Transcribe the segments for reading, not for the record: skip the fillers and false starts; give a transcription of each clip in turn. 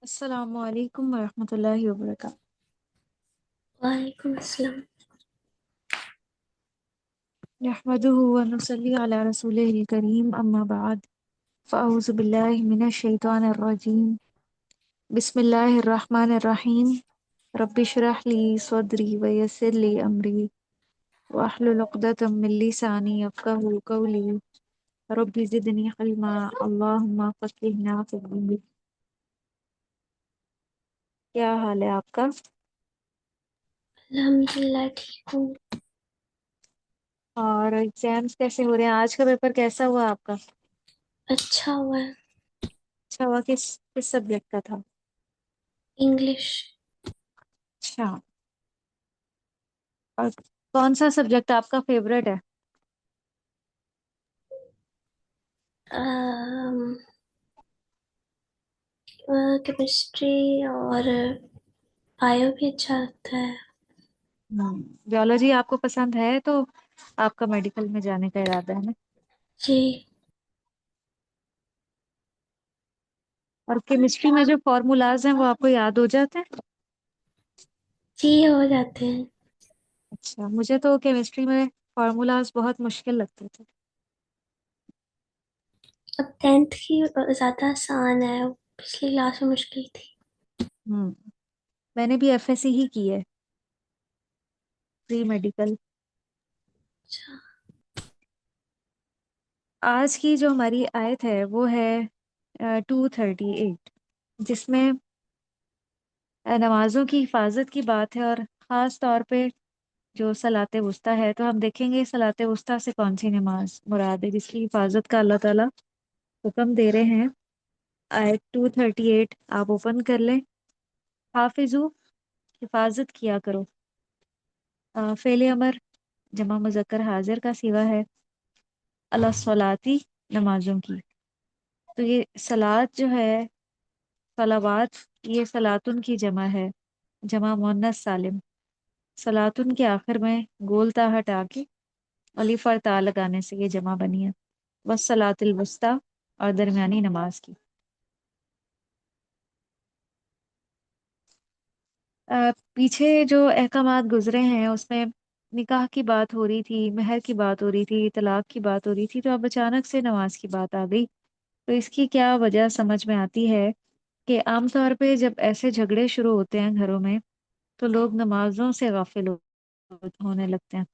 السلام علیکم ورحمۃ اللہ وبرکاتہ۔ وعلیکم السلام۔ نحمده ونصلي على رسوله الكريم اما بعد فاعوذ باللہ من الشیطان الرجیم بسم اللہ الرحمن الرحیم رب اشرح لي صدری ویسر لي امری واحلل عقدۃ من لسانی یفقهوا قولی رب زدنی علما اللہم فقہنا فی الدین۔ کیا حال ہے آپ کا؟ الحمدللہ ٹھیک ہوں۔ اور ایگزامس کیسے ہو رہے ہیں؟ آج کا پیپر کیسا ہوا آپ کا؟ اچھا ہوا ہے۔ اچھا ہوا؟ کس سبجیکٹ کا تھا؟ انگلش۔ اچھا، اور کون سا سبجیکٹ آپ کا فیوریٹ ہے؟ کیمسٹری اور بایو بھی اچھا لگتا ہے۔ بیولوجی آپ کو پسند ہے تو آپ کا میڈیکل میں جانے کا ارادہ ہے نا؟ جی اور کیمسٹری میں جو فارمولاز ہیں وہ آپ کو یاد ہو جاتے ہیں؟ جی ہو جاتے ہیں۔ اچھا، مجھے تو کیمسٹری میں فارمولاز بہت مشکل لگتے تھے۔ اب 10th کی زیادہ آسان ہے، پچھلی کلاس میں مشکل تھی۔ میں نے بھی ایف ایس سی ہی کی ہے، پری میڈیکل۔ اچھا۔ آج کی جو ہماری آیت ہے وہ ہے 238، جس میں نمازوں کی حفاظت کی بات ہے، اور خاص طور پہ جو صلاۃ وسطیٰ ہے، تو ہم دیکھیں گے صلاۃ وسطیٰ سے کون سی نماز مراد ہے جس کی حفاظت کا اللہ تعالیٰ حکم دے رہے ہیں۔ آیت 238 آپ اوپن کر لیں۔ حافظو، حفاظت کیا کرو۔ فعل امر جمع مذکر حاضر کا صیغہ ہے، الصلاتی، نمازوں کی۔ تو یہ صلات جو ہے، صلوات، یہ صلاتن کی جمع ہے، جمع مؤنث سالم۔ صلاتن کے آخر میں گول تا ہٹا کے الف اور تا لگانے سے یہ جمع بنی ہے، والصلاۃ الوسطیٰ، اور درمیانی نماز کی۔ پیچھے جو احکامات گزرے ہیں اس میں نکاح کی بات ہو رہی تھی، مہر کی بات ہو رہی تھی، طلاق کی بات ہو رہی تھی، تو اب اچانک سے نماز کی بات آ گئی۔ تو اس کی کیا وجہ سمجھ میں آتی ہے کہ عام طور پہ جب ایسے جھگڑے شروع ہوتے ہیں گھروں میں تو لوگ نمازوں سے غافل ہونے لگتے ہیں۔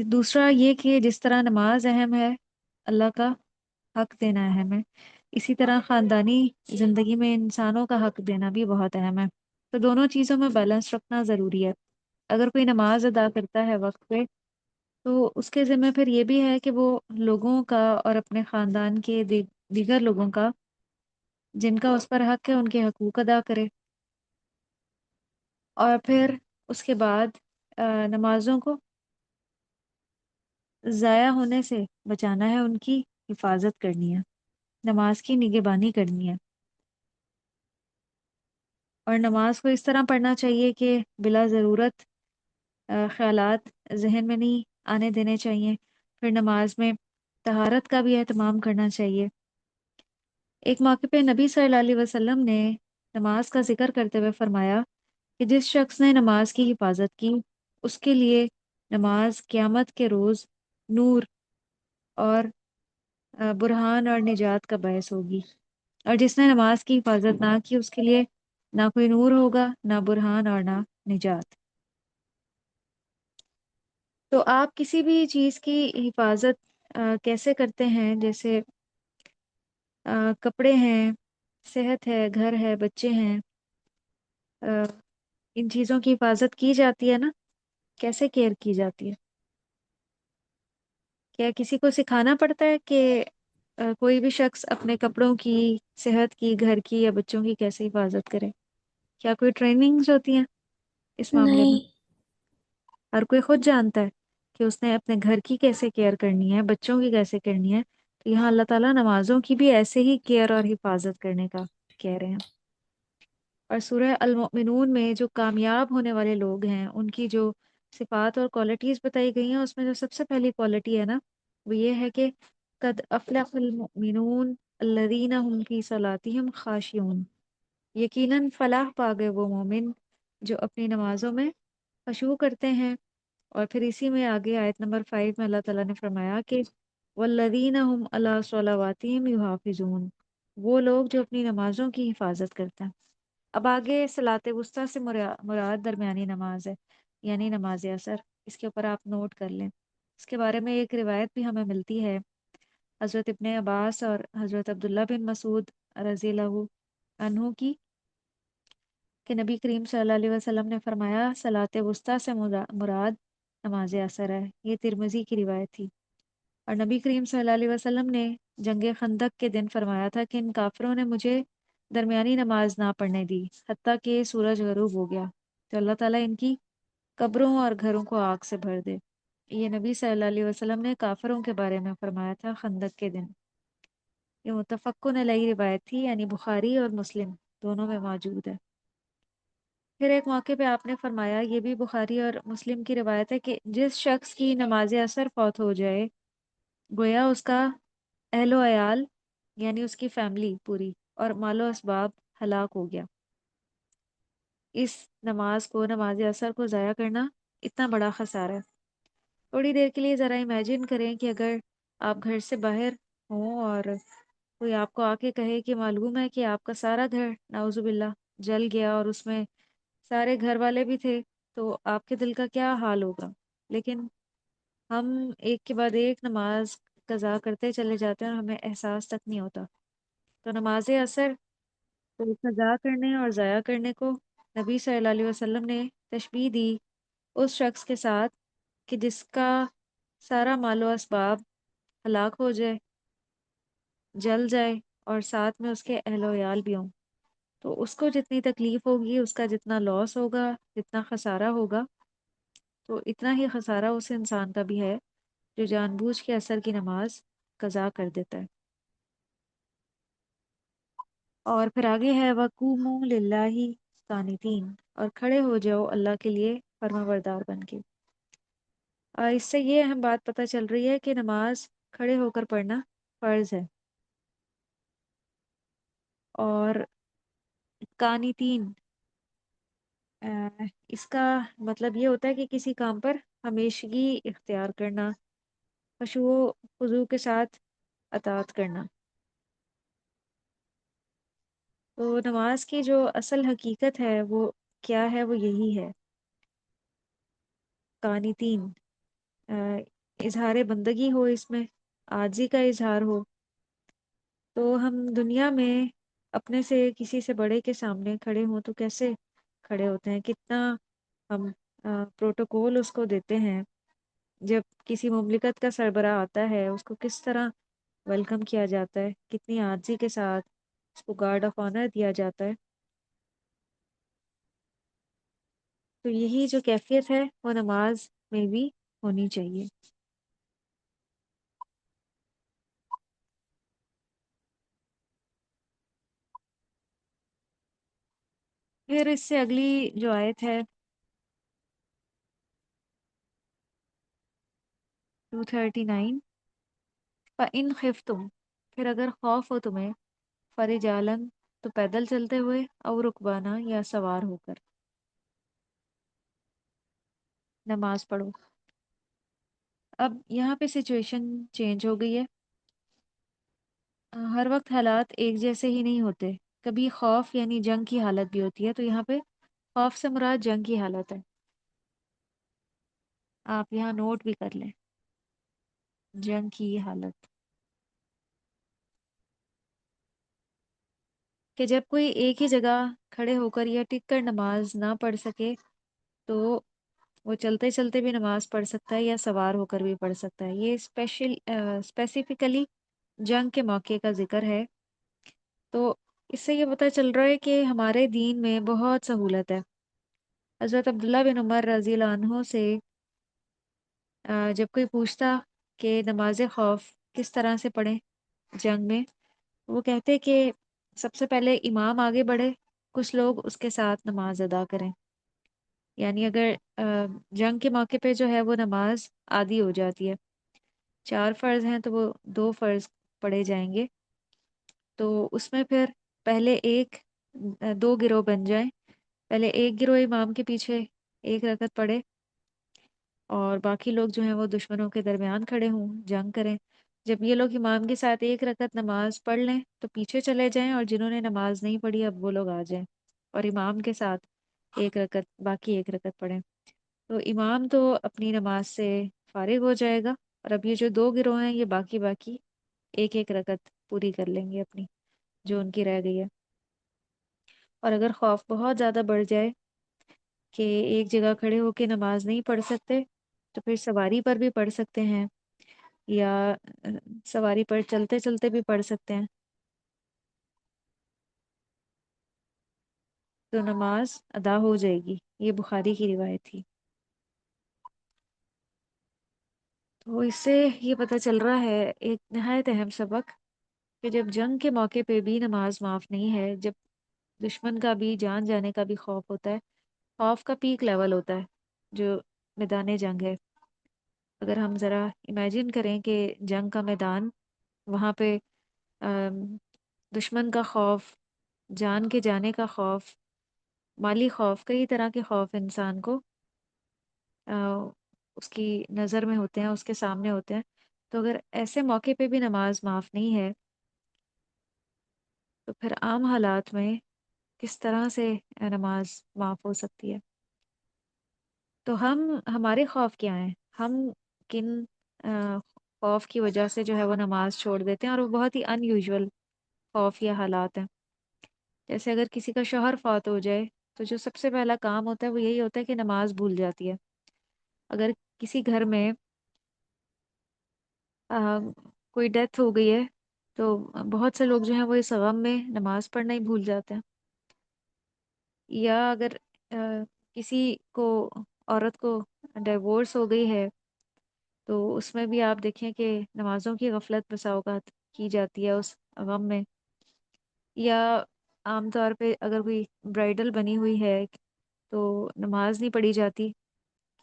دوسرا یہ کہ جس طرح نماز اہم ہے، اللہ کا حق دینا اہم ہے، اسی طرح خاندانی زندگی میں انسانوں کا حق دینا بھی بہت اہم ہے۔ تو دونوں چیزوں میں بیلنس رکھنا ضروری ہے۔ اگر کوئی نماز ادا کرتا ہے وقت پہ تو اس کے ذمہ پھر یہ بھی ہے کہ وہ لوگوں کا اور اپنے خاندان کے دیگر لوگوں کا جن کا اس پر حق ہے ان کے حقوق ادا کرے، اور پھر اس کے بعد نمازوں کو ضائع ہونے سے بچانا ہے، ان کی حفاظت کرنی ہے، نماز کی نگہبانی کرنی ہے، اور نماز کو اس طرح پڑھنا چاہیے کہ بلا ضرورت خیالات ذہن میں نہیں آنے دینے چاہیے۔ پھر نماز میں طہارت کا بھی اہتمام کرنا چاہیے۔ ایک موقع پہ نبی صلی اللہ علیہ وسلم نے نماز کا ذکر کرتے ہوئے فرمایا کہ جس شخص نے نماز کی حفاظت کی اس کے لیے نماز قیامت کے روز نور اور برہان اور نجات کا باعث ہوگی، اور جس نے نماز کی حفاظت نہ کی اس کے لیے نہ کوئی نور ہوگا، نہ برہان اور نہ نجات۔ تو آپ کسی بھی چیز کی حفاظت کیسے کرتے ہیں؟ جیسے کپڑے ہیں، صحت ہے، گھر ہے، بچے ہیں، ان چیزوں کی حفاظت کی جاتی ہے نا؟ کیسے کیئر کی جاتی ہے؟ کیا کسی کو سکھانا پڑتا ہے کہ کوئی بھی شخص اپنے کپڑوں کی، صحت کی، گھر کی یا بچوں کی کیسے حفاظت کرے؟ کیا کوئی ٹریننگز ہوتی ہیں اس معاملے میں؟ نہیں۔ ہر کوئی خود جانتا ہے کہ اس نے اپنے گھر کی کیسے کیئر کرنی ہے، بچوں کی کیسے کرنی ہے۔ تو یہاں اللہ تعالیٰ نمازوں کی بھی ایسے ہی کیئر اور حفاظت کرنے کا کہہ رہے ہیں۔ اور سورہ المؤمنون میں جو کامیاب ہونے والے لوگ ہیں ان کی جو صفات اور کوالٹیز بتائی گئی ہیں، اس میں جو سب سے پہلی کوالٹی ہے نا، وہ یہ ہے کہ قد افلح المؤمنون الذین هم فی صلاتہم خاشعون، یقیناً فلاح پا گئے وہ مومن جو اپنی نمازوں میں خشوع کرتے ہیں۔ اور پھر اسی میں آگے آیت نمبر 5 میں اللہ تعالیٰ نے فرمایا کہ والذین هم علی صلواتہم یحافظون، وہ لوگ جو اپنی نمازوں کی حفاظت کرتے ہیں۔ اب آگے صلاۃ وسطیٰ سے مراد درمیانی نماز ہے، یعنی نماز اثر۔ اس کے اوپر آپ نوٹ کر لیں۔ اس کے بارے میں ایک روایت بھی ہمیں ملتی ہے حضرت ابن عباس اور حضرت عبداللہ بن مسعود رضی اللہ عنہ کی، کہ نبی کریم صلی اللہ علیہ وسلم نے فرمایا صلاۃ وسطیٰ سے مراد نماز اثر ہے۔ یہ ترمذی کی روایت تھی۔ اور نبی کریم صلی اللہ علیہ وسلم نے جنگ خندق کے دن فرمایا تھا کہ ان کافروں نے مجھے درمیانی نماز نہ پڑھنے دی حتیٰ کہ سورج غروب ہو گیا، تو اللہ تعالیٰ ان کی قبروں اور گھروں کو آگ سے بھر دے۔ یہ نبی صلی اللہ علیہ وسلم نے کافروں کے بارے میں فرمایا تھا خندق کے دن۔ یہ متفقن علیہ روایت تھی، یعنی بخاری اور مسلم دونوں میں موجود ہے۔ پھر ایک موقع پہ آپ نے فرمایا، یہ بھی بخاری اور مسلم کی روایت ہے، کہ جس شخص کی نماز اثر فوت ہو جائے گویا اس کا اہل و عیال یعنی اس کی فیملی پوری اور مال و اسباب ہلاک ہو گیا۔ اس نماز کو، نماز اثر کو ضائع کرنا اتنا بڑا خسارہ ہے۔ تھوڑی دیر کے لیے ذرا امیجن کریں کہ اگر آپ گھر سے باہر ہوں اور کوئی آپ کو آ کے کہے کہ معلوم ہے کہ آپ کا سارا گھر نعوذ باللہ جل گیا اور اس میں سارے گھر والے بھی تھے، تو آپ کے دل کا کیا حال ہوگا؟ لیکن ہم ایک کے بعد ایک نماز قضا کرتے چلے جاتے ہیں اور ہمیں احساس تک نہیں ہوتا۔ تو نماز اثر کو قضا کرنے اور ضائع کرنے کو نبی صلی اللہ علیہ وسلم نے تشبیہ دی اس شخص کے ساتھ کہ جس کا سارا مال و اسباب ہلاک ہو جائے، جل جائے، اور ساتھ میں اس کے اہل و عیال بھی ہوں۔ تو اس کو جتنی تکلیف ہوگی، اس کا جتنا لاس ہوگا، جتنا خسارہ ہوگا، تو اتنا ہی خسارہ اس انسان کا بھی ہے جو جان بوجھ کے اثر کی نماز قضا کر دیتا ہے۔ اور پھر آگے ہے وَقُومُوا لِلَّهِ قانتین، اور کھڑے ہو جاؤ اللہ کے لیے فرما بردار بن کے۔ اس سے یہ اہم بات پتہ چل رہی ہے کہ نماز کھڑے ہو کر پڑھنا فرض ہے۔ اور قانتین، اس کا مطلب یہ ہوتا ہے کہ کسی کام پر ہمیشگی اختیار کرنا، خشوع و خضوع کے ساتھ اطاعت کرنا۔ تو نماز کی جو اصل حقیقت ہے وہ کیا ہے؟ وہ یہی ہے، قانتین، اظہار بندگی ہو، اس میں عاجزی کا اظہار ہو۔ تو ہم دنیا میں اپنے سے کسی سے بڑے کے سامنے کھڑے ہوں تو کیسے کھڑے ہوتے ہیں؟ کتنا ہم پروٹوکول اس کو دیتے ہیں۔ جب کسی مملکت کا سربراہ آتا ہے اس کو کس طرح ویلکم کیا جاتا ہے، کتنی عاجزی کے ساتھ اس کو گارڈ آف آنر دیا جاتا ہے۔ تو یہی جو کیفیت ہے وہ نماز میں بھی ہونی چاہیے۔ پھر اس سے اگلی جو آیت ہے 239، فَإِنْ خِفْتُمْ، پھر اگر خوف ہو تمہیں، فرجالن، تو پیدل چلتے ہوئے، او رکبانا، یا سوار ہو کر نماز پڑھو۔ اب یہاں پہ سچویشن چینج ہو گئی ہے۔ ہر وقت حالات ایک جیسے ہی نہیں ہوتے، کبھی خوف یعنی جنگ کی حالت بھی ہوتی ہے۔ تو یہاں پہ خوف سے مراد جنگ کی حالت ہے، آپ یہاں نوٹ بھی کر لیں، جنگ کی حالت، کہ جب کوئی ایک ہی جگہ کھڑے ہو کر یا ٹک کر نماز نہ پڑھ سکے تو وہ چلتے چلتے بھی نماز پڑھ سکتا ہے یا سوار ہو کر بھی پڑھ سکتا ہے۔ یہ اسپیسیفکلی جنگ کے موقع کا ذکر ہے۔ تو اس سے یہ پتہ چل رہا ہے کہ ہمارے دین میں بہت سہولت ہے۔ حضرت عبداللہ بن عمر رضی اللہ عنہ سے جب کوئی پوچھتا کہ نماز خوف کس طرح سے پڑھیں جنگ میں، وہ کہتے کہ سب سے پہلے امام آگے بڑھے، کچھ لوگ اس کے ساتھ نماز ادا کریں۔ یعنی اگر جنگ کے موقع پہ جو ہے وہ نماز آدھی ہو جاتی ہے، 4 فرض ہیں تو وہ 2 فرض پڑھے جائیں گے، تو اس میں پھر پہلے دو گروہ بن جائیں، پہلے ایک گروہ امام کے پیچھے ایک رکعت پڑھے، اور باقی لوگ جو ہیں وہ دشمنوں کے درمیان کھڑے ہوں، جنگ کریں۔ جب یہ لوگ امام کے ساتھ ایک رکعت نماز پڑھ لیں تو پیچھے چلے جائیں، اور جنہوں نے نماز نہیں پڑھی اب وہ لوگ آ جائیں اور امام کے ساتھ باقی ایک رکعت پڑھیں۔ تو امام تو اپنی نماز سے فارغ ہو جائے گا، اور اب یہ جو دو گروہ ہیں یہ باقی باقی ایک ایک رکعت پوری کر لیں گے اپنی، جو ان کی رہ گئی ہے۔ اور اگر خوف بہت زیادہ بڑھ جائے کہ ایک جگہ کھڑے ہو کے نماز نہیں پڑھ سکتے، تو پھر سواری پر بھی پڑھ سکتے ہیں، یا سواری پر چلتے چلتے بھی پڑھ سکتے ہیں، تو نماز ادا ہو جائے گی۔ یہ بخاری کی روایت تھی۔ تو اس سے یہ پتہ چل رہا ہے ایک نہایت اہم سبق، کہ جب جنگ کے موقع پہ بھی نماز معاف نہیں ہے، جب دشمن کا بھی جان جانے کا بھی خوف ہوتا ہے، خوف کا پیک لیول ہوتا ہے جو میدان جنگ ہے۔ اگر ہم ذرا امیجن کریں کہ جنگ کا میدان، وہاں پہ آم، دشمن کا خوف، جان کے جانے کا خوف، مالی خوف، کئی طرح کے خوف انسان کو آ، اس کی نظر میں ہوتے ہیں، اس کے سامنے ہوتے ہیں۔ تو اگر ایسے موقع پہ بھی نماز معاف نہیں ہے، تو پھر عام حالات میں کس طرح سے نماز معاف ہو سکتی ہے؟ تو ہمارے خوف کیا ہیں؟ ہم کن خوف کی وجہ سے جو ہے وہ نماز چھوڑ دیتے ہیں، اور وہ بہت ہی ان یوزول خوف یا حالات ہیں۔ جیسے اگر کسی کا شوہر فوت ہو جائے تو جو سب سے پہلا کام ہوتا ہے وہ یہی ہوتا ہے کہ نماز بھول جاتی ہے۔ اگر کسی گھر میں آ، کوئی ڈیتھ ہو گئی ہے تو بہت سے لوگ جو ہیں وہ اس غم میں نماز پڑھنا ہی بھول جاتے ہیں۔ یا اگر آ، کسی کو عورت کو ڈیورس ہو گئی ہے تو اس میں بھی آپ دیکھیں کہ نمازوں کی غفلت بسا اوقات کی جاتی ہے اس غم میں۔ یا عام طور پہ اگر کوئی برائڈل بنی ہوئی ہے تو نماز نہیں پڑھی جاتی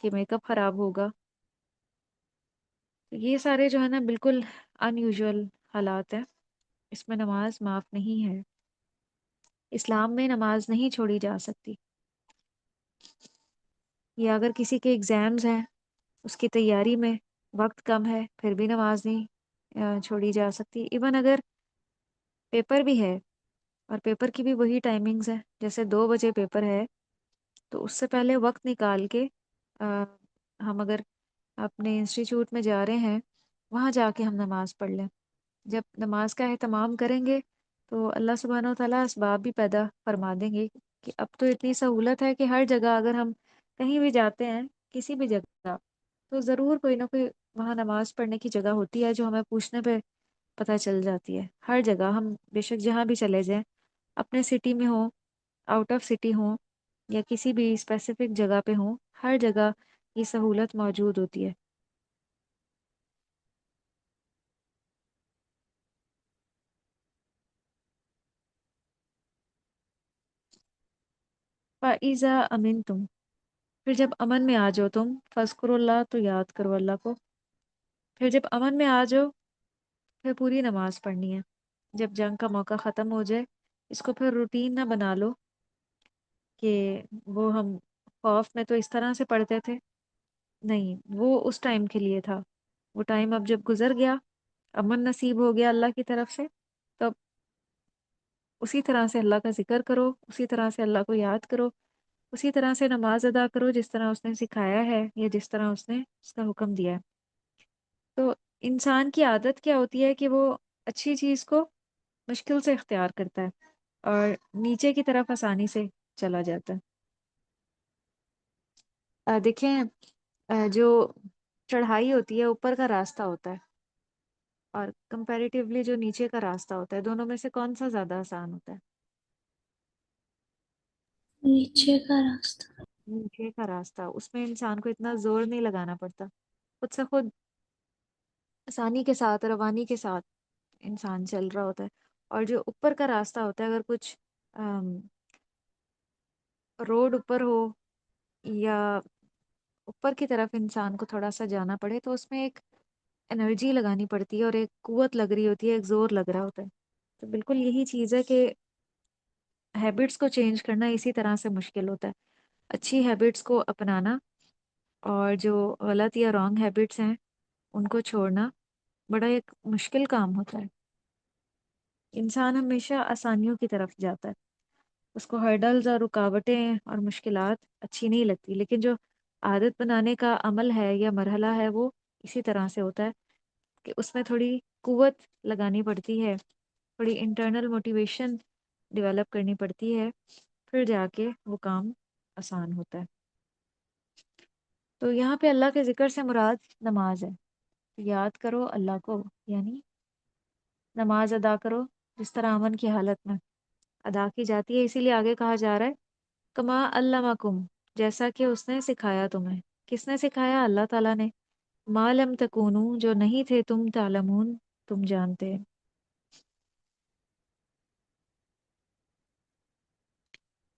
کہ میک اپ خراب ہوگا۔ تو یہ سارے جو ہے نا بالکل ان یوزول حالات ہیں، اس میں نماز معاف نہیں ہے۔ اسلام میں نماز نہیں چھوڑی جا سکتی۔ یا اگر کسی کے ایگزامز ہیں، اس کی تیاری میں وقت کم ہے، پھر بھی نماز نہیں چھوڑی جا سکتی۔ ایون اگر پیپر بھی ہے اور پیپر کی بھی وہی ٹائمنگز ہیں، جیسے 2 بجے پیپر ہے، تو اس سے پہلے وقت نکال کے ہم اگر اپنے انسٹیٹیوٹ میں جا رہے ہیں، وہاں جا کے ہم نماز پڑھ لیں۔ جب نماز کا اہتمام کریں گے تو اللہ سبحانہ و تعالیٰ اسباب بھی پیدا فرما دیں گے، کہ اب تو اتنی سہولت ہے کہ ہر جگہ اگر ہم کہیں بھی جاتے ہیں، کسی بھی جگہ، تو ضرور کوئی نہ کوئی وہاں نماز پڑھنے کی جگہ ہوتی ہے جو ہمیں پوچھنے پہ پتہ چل جاتی ہے۔ ہر جگہ ہم بے شک جہاں بھی چلے جائیں، اپنے سٹی میں ہوں، آؤٹ آف سٹی ہوں، یا کسی بھی اسپیسیفک جگہ پہ ہوں، ہر جگہ یہ سہولت موجود ہوتی ہے۔ فَإِذَا أَمِنْتُمْ، پھر جب امن میں آ جاؤ تم، فَاذْكُرُوا اللَّهَ، تو یاد کرو اللہ کو۔ پھر جب امن میں آ جاؤ، پھر پوری نماز پڑھنی ہے۔ جب جنگ کا موقع ختم ہو جائے، اس کو پھر روٹین نہ بنا لو کہ وہ ہم خوف میں تو اس طرح سے پڑھتے تھے، نہیں، وہ اس ٹائم کے لیے تھا۔ وہ ٹائم اب جب گزر گیا، امن نصیب ہو گیا اللہ کی طرف سے، تو اب اسی طرح سے اللہ کا ذکر کرو، اسی طرح سے اللہ کو یاد کرو، اسی طرح سے نماز ادا کرو جس طرح اس نے سکھایا ہے، یا جس طرح اس نے اس کا حکم دیا ہے۔ تو انسان کی عادت کیا ہوتی ہے کہ وہ اچھی چیز کو مشکل سے اختیار کرتا ہے، اور نیچے کی طرف آسانی سے چلا جاتا ہے۔ دیکھیں، جو چڑھائی ہوتی ہے اوپر کا راستہ ہوتا ہے، اور کمپیریٹیولی جو نیچے کا راستہ ہوتا ہے، دونوں میں سے کون سا زیادہ آسان ہوتا ہے؟ نیچے کا راستہ۔ نیچے کا راستہ، اس میں انسان کو اتنا زور نہیں لگانا پڑتا، خود سے خود آسانی کے ساتھ، روانی کے ساتھ انسان چل رہا ہوتا ہے۔ اور جو اوپر کا راستہ ہوتا ہے، اگر کچھ روڈ اوپر ہو، یا اوپر کی طرف انسان کو تھوڑا سا جانا پڑے، تو اس میں ایک انرجی لگانی پڑتی ہے، اور ایک قوت لگ رہی ہوتی ہے، ایک زور لگ رہا ہوتا ہے۔ تو بالکل یہی چیز ہے کہ ہیبٹس کو چینج کرنا اسی طرح سے مشکل ہوتا ہے، اچھی ہیبٹس کو اپنانا اور جو غلط یا رانگ ہیبٹس ہیں ان کو چھوڑنا بڑا ایک مشکل کام ہوتا ہے۔ انسان ہمیشہ آسانیوں کی طرف جاتا ہے، اس کو ہرڈلز اور رکاوٹیں اور مشکلات اچھی نہیں لگتی، لیکن جو عادت بنانے کا عمل ہے یا مرحلہ ہے وہ اسی طرح سے ہوتا ہے کہ اس میں تھوڑی قوت لگانی پڑتی ہے، تھوڑی انٹرنل موٹیویشن ڈیولپ کرنی پڑتی ہے، پھر جا کے وہ کام آسان ہوتا ہے۔ تو یہاں پہ اللہ کے ذکر سے مراد نماز ہے، یاد کرو اللہ کو، یعنی نماز ادا کرو جس طرح امن کی حالت میں ادا کی جاتی ہے، اسی لیے آگے کہا جا رہا ہے کما علمکم، جیسا کہ اس نے سکھایا تمہیں۔ کس نے سکھایا؟ اللہ تعالیٰ نے۔ ما لم تکونو، جو نہیں تھے تم، تعلمون، تم جانتے۔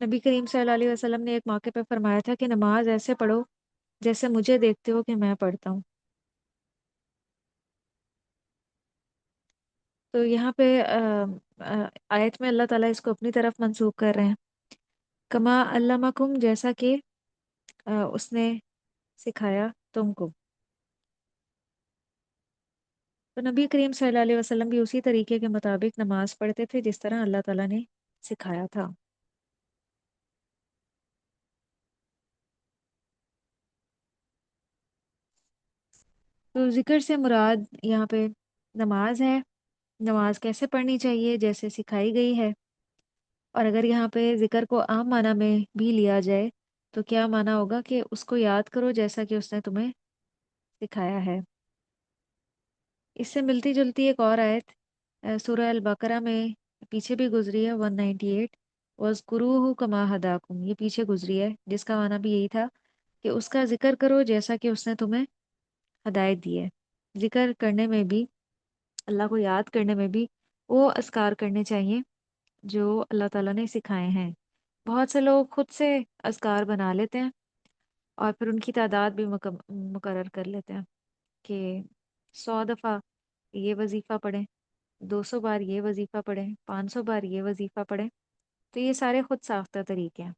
نبی کریم صلی اللہ علیہ وسلم نے ایک موقع پہ فرمایا تھا کہ نماز ایسے پڑھو جیسے مجھے دیکھتے ہو کہ میں پڑھتا ہوں۔ تو یہاں پہ آیت میں اللہ تعالیٰ اس کو اپنی طرف منسوخ کر رہے ہیں، کما علمکم، جیسا کہ اس نے سکھایا تم کو۔ تو نبی کریم صلی اللہ علیہ وسلم بھی اسی طریقے کے مطابق نماز پڑھتے تھے جس طرح اللہ تعالیٰ نے سکھایا تھا۔ تو ذکر سے مراد یہاں پہ نماز ہے، نماز کیسے پڑھنی چاہیے جیسے سکھائی گئی ہے، اور اگر یہاں پہ ذکر کو عام معنی میں بھی لیا جائے تو کیا معنی ہوگا کہ اس کو یاد کرو جیسا کہ اس نے تمہیں سکھایا ہے۔ اس سے ملتی جلتی ایک اور آیت سورہ البقرہ میں پیچھے بھی گزری ہے، 198، وَاذْكُرُوهُ كَمَا هَدَاكُمْ، یہ پیچھے گزری ہے جس کا معنی بھی یہی تھا کہ اس کا ذکر کرو جیسا کہ اس نے تمہیں ہدایت دی ہے۔ ذکر کرنے میں بھی، اللہ کو یاد کرنے میں بھی وہ اذکار کرنے چاہیے جو اللہ تعالیٰ نے سکھائے ہیں۔ بہت سے لوگ خود سے اذکار بنا لیتے ہیں اور پھر ان کی تعداد بھی مقرر کر لیتے ہیں کہ 100 دفعہ یہ وظیفہ پڑھیں، 200 بار یہ وظیفہ پڑھیں، 500 بار یہ وظیفہ پڑھیں۔ تو یہ سارے خود ساختہ طریقے ہیں۔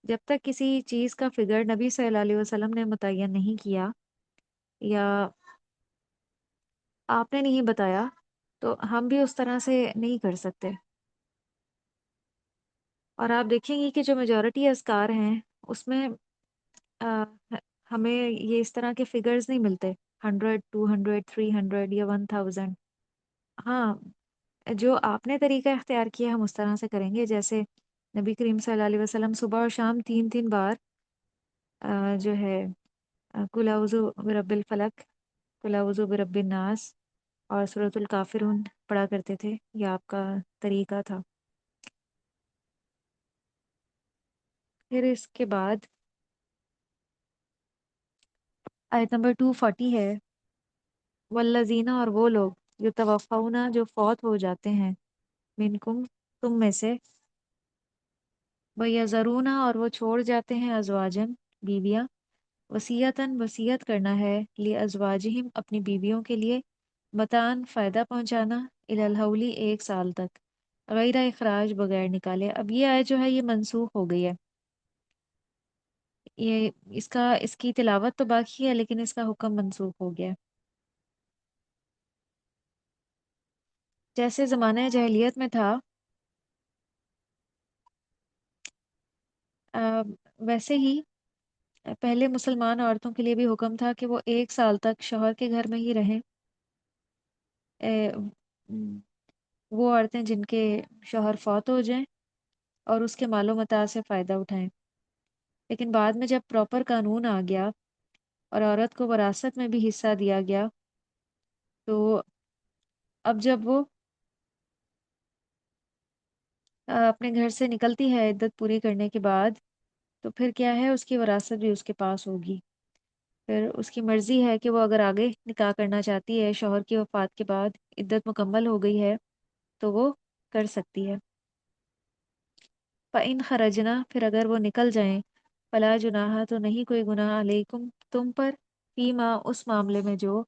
جب تک کسی چیز کا فگر نبی صلی اللہ علیہ وسلم نے متعین نہیں کیا یا آپ نے نہیں بتایا تو ہم بھی اس طرح سے نہیں کر سکتے۔ اور آپ دیکھیں گے کہ جو میجورٹی اذکار ہیں اس میں آ، ہمیں یہ اس طرح کے فگرز نہیں ملتے، 100، 200، 300 یا 1000۔ ہاں، جو آپ نے طریقہ اختیار کیا ہم اس طرح سے کریں گے، جیسے نبی کریم صلی اللہ علیہ وسلم صبح اور شام 3 3 بار جو ہے قل اعوذ برب الفلق، قل اعوذ برب الناس اور سورۃ الکافرون پڑھا کرتے تھے، یہ آپ کا طریقہ تھا۔ پھر اس کے بعد آیت نمبر 240 ہے، والذین، اور وہ لوگ جو توفونا، جو فوت ہو جاتے ہیں، منکم، تم میں سے، وَيَذَرُونَ، اور وہ چھوڑ جاتے ہیں، ازواجن، بیویاں، وصیتاً، وصیت کرنا ہے، لِأَزْوَاجِهِمْ، اپنی بیویوں کے لیے، متان، فائدہ پہنچانا، الی الحولی، 1 سال تک، غیر اخراج، بغیر نکالے۔ اب یہ آیت جو ہے یہ منسوخ ہو گئی ہے، یہ اس کی تلاوت تو باقی ہے لیکن اس کا حکم منسوخ ہو گیا ہے۔ جیسے زمانہ جاہلیت میں تھا ویسے ہی پہلے مسلمان عورتوں کے لیے بھی حکم تھا کہ وہ 1 سال تک شوہر کے گھر میں ہی رہیں، وہ عورتیں جن کے شوہر فوت ہو جائیں اور اس کے مال و متاع سے فائدہ اٹھائیں۔ لیکن بعد میں جب پراپر قانون آ گیا اور عورت کو وراثت میں بھی حصہ دیا گیا تو اب جب وہ اپنے گھر سے نکلتی ہے عدت پوری کرنے کے بعد تو پھر کیا ہے، اس کی وراثت بھی اس کے پاس ہوگی۔ پھر اس کی مرضی ہے کہ وہ اگر آگے نکاح کرنا چاہتی ہے شوہر کی وفات کے بعد، عدت مکمل ہو گئی ہے تو وہ کر سکتی ہے۔ فَإِنْ خَرَجْنَا، پھر اگر وہ نکل جائیں، فَلَا جُنَاحَ، تو نہیں کوئی گناہ، علیکم، تم پر، فیما، اس معاملے میں جو،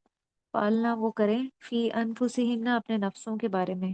پالنا وہ کریں، فی انفسہن، اپنے نفسوں کے بارے میں،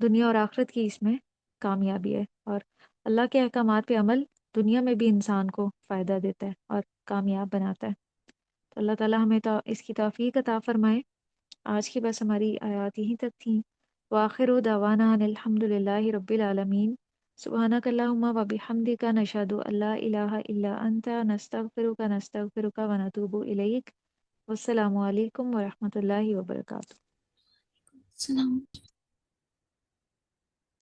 دنیا اور آخرت کی اس میں کامیابی ہے، اور اللہ کے احکامات پہ عمل دنیا میں بھی انسان کو فائدہ دیتا ہے اور کامیاب بناتا ہے۔ تو اللہ تعالیٰ ہمیں تو اس کی توفیق عطا فرمائے۔ آج کی بس ہماری آیات یہیں تک تھیں۔ وآخر دعوانا ان الحمد للہ رب العالمین۔ سبحانک اللہم و بحمدک نشہد ان لا الہ الا انت نستغفرک ونتوب الیک۔ والسلام علیکم ورحمۃ اللہ وبرکاتہ۔ السلام